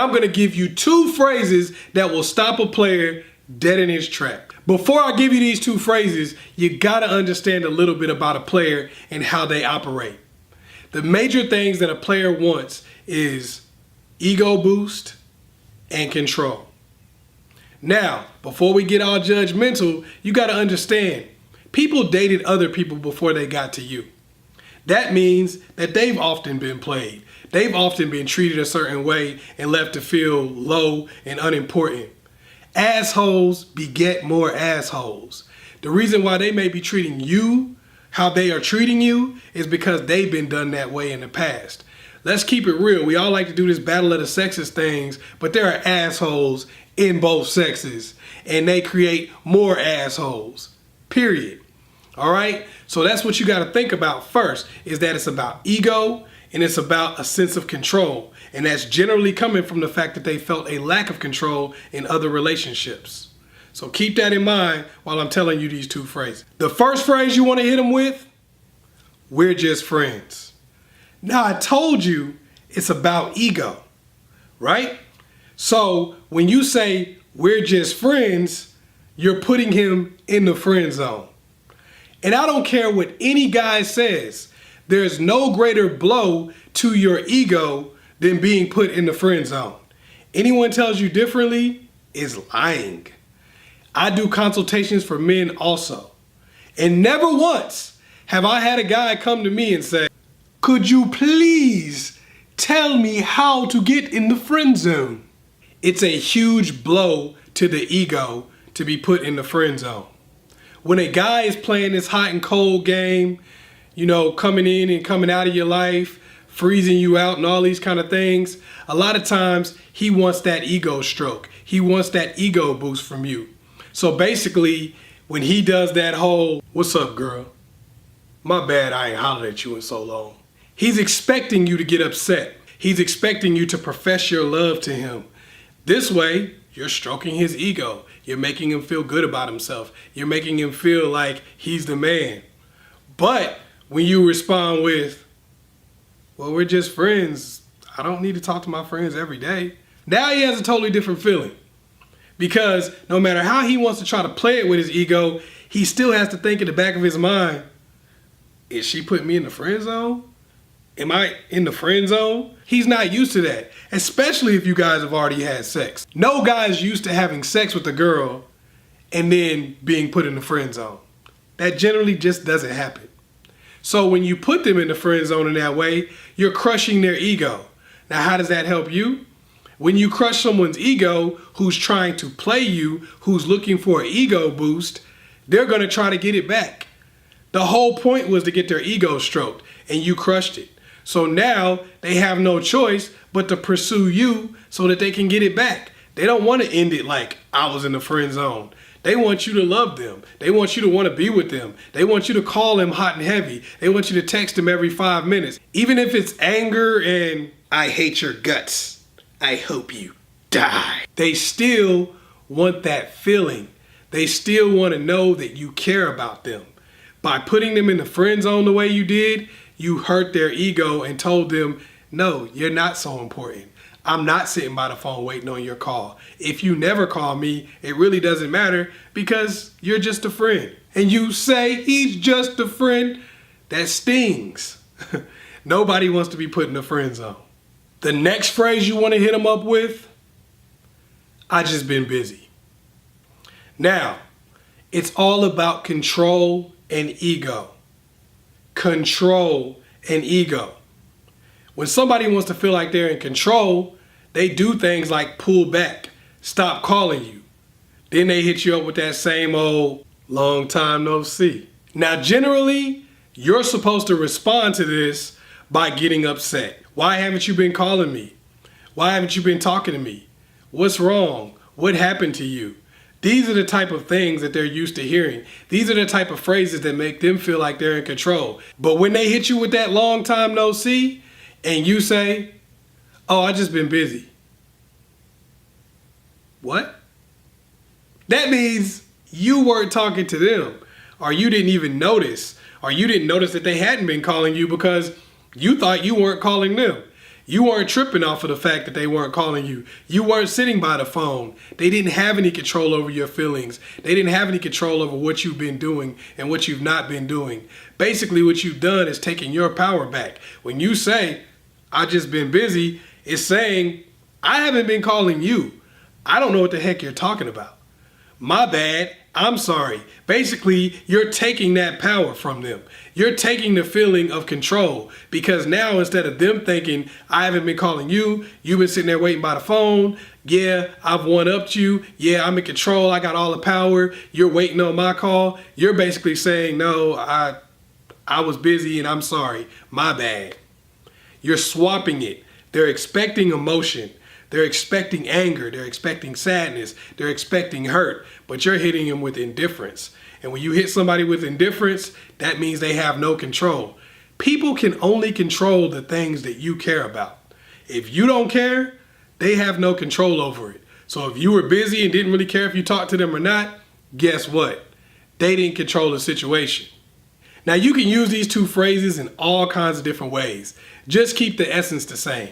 I'm gonna give you 2 phrases that will stop a player dead in his track. Before I give you these 2 phrases, you gotta understand a little bit about a player and how they operate. The major things that a player wants is ego boost and control. Now, before we get all judgmental, you gotta understand, people dated other people before they got to you. That means that they've often been played. They've often been treated a certain way and left to feel low and unimportant. Assholes beget more assholes. The reason why they may be treating you how they are treating you is because they've been done that way in the past. Let's keep it real. We all like to do this battle of the sexes things, but there are assholes in both sexes, and they create more assholes, period. All right? So that's what you got to think about first, is that it's about ego and it's about a sense of control. And that's generally coming from the fact that they felt a lack of control in other relationships. So keep that in mind while I'm telling you these 2 phrases. The first phrase you want to hit them with, we're just friends. Now, I told you it's about ego, right? So when you say we're just friends, you're putting him in the friend zone. And I don't care what any guy says, there's no greater blow to your ego than being put in the friend zone. Anyone tells you differently is lying. I do consultations for men also. And never once have I had a guy come to me and say, could you please tell me how to get in the friend zone? It's a huge blow to the ego to be put in the friend zone. When a guy is playing this hot and cold game, you know, coming in and coming out of your life, freezing you out and all these kind of things, a lot of times he wants that ego stroke. He wants that ego boost from you. So basically, when he does that whole, what's up, girl? My bad, I ain't hollered at you in so long. He's expecting you to get upset. He's expecting you to profess your love to him. This way, you're stroking his ego. You're making him feel good about himself. You're making him feel like he's the man. But when you respond with, well, we're just friends, I don't need to talk to my friends every day. Now he has a totally different feeling. Because no matter how he wants to try to play it with his ego, he still has to think in the back of his mind, is she putting me in the friend zone? Am I in the friend zone? He's not used to that, especially if you guys have already had sex. No guy is used to having sex with a girl and then being put in the friend zone. That generally just doesn't happen. So when you put them in the friend zone in that way, you're crushing their ego. Now, how does that help you? When you crush someone's ego who's trying to play you, who's looking for an ego boost, they're going to try to get it back. The whole point was to get their ego stroked, and you crushed it. So now they have no choice but to pursue you so that they can get it back. They don't want to end it like I was in the friend zone. They want you to love them. They want you to want to be with them. They want you to call them hot and heavy. They want you to text them every 5 minutes. Even if it's anger and I hate your guts, I hope you die. They still want that feeling. They still want to know that you care about them. By putting them in the friend zone the way you did, you hurt their ego and told them, no, you're not so important. I'm not sitting by the phone waiting on your call. If you never call me, it really doesn't matter because you're just a friend. And you say he's just a friend, that stings. Nobody wants to be put in the friend zone. The next phrase you want to hit them up with, I just been busy. Now, it's all about control and ego. Control and ego. When somebody wants to feel like they're in control, they do things like pull back, stop calling you. Then they hit you up with that same old long time no see. Now, generally, you're supposed to respond to this by getting upset. Why haven't you been calling me? Why haven't you been talking to me? What's wrong? What happened to you? These are the type of things that they're used to hearing. These are the type of phrases that make them feel like they're in control. But when they hit you with that long time no see, and you say, oh, I just been busy. What? That means you weren't talking to them, or you didn't even notice, or you didn't notice that they hadn't been calling you because you thought you weren't calling them. You weren't tripping off of the fact that they weren't calling you. You weren't sitting by the phone. They didn't have any control over your feelings. They didn't have any control over what you've been doing and what you've not been doing. Basically, what you've done is taking your power back. When you say, "I just been busy," it's saying, "I haven't been calling you. I don't know what the heck you're talking about. My bad. I'm sorry." Basically, you're taking that power from them. You're taking the feeling of control, because now instead of them thinking, "I haven't been calling you, you've been sitting there waiting by the phone. Yeah, I've one-upped you. Yeah, I'm in control. I got all the power. You're waiting on my call." You're basically saying, "No, I was busy and I'm sorry. My bad." You're swapping it. They're expecting emotion. They're expecting anger. They're expecting sadness. They're expecting hurt. But you're hitting them with indifference. And when you hit somebody with indifference, that means they have no control. People can only control the things that you care about. If you don't care, they have no control over it. So if you were busy and didn't really care if you talked to them or not, guess what? They didn't control the situation. Now you can use these two phrases in all kinds of different ways. Just keep the essence the same.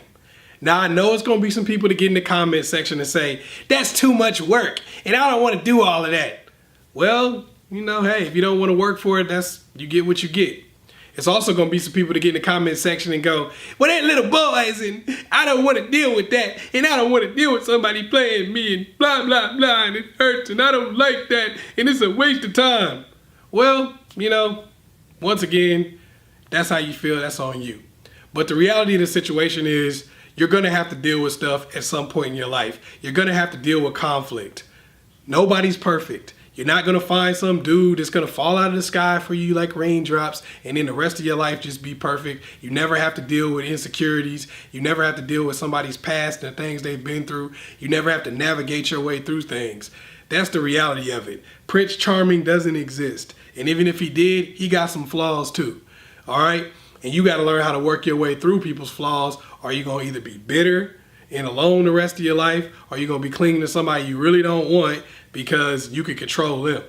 Now I know it's going to be some people that get in the comment section and say, "That's too much work and I don't want to do all of that." Well, hey, if you don't want to work for it, you get what you get. It's also going to be some people that get in the comment section and go, "Well, that little boys and I don't want to deal with that, and I don't want to deal with somebody playing me and blah, blah, blah, and it hurts and I don't like that and it's a waste of time." Well, once again, that's how you feel. That's on you. But the reality of the situation is you're going to have to deal with stuff at some point in your life. You're going to have to deal with conflict. Nobody's perfect. You're not going to find some dude that's going to fall out of the sky for you like raindrops and then the rest of your life just be perfect. You never have to deal with insecurities. You never have to deal with somebody's past and the things they've been through. You never have to navigate your way through things. That's the reality of it. Prince Charming doesn't exist. And even if he did, he got some flaws too. All right? And you got to learn how to work your way through people's flaws. Or you're going to either be bitter and alone the rest of your life, or you're going to be clinging to somebody you really don't want because you can control them.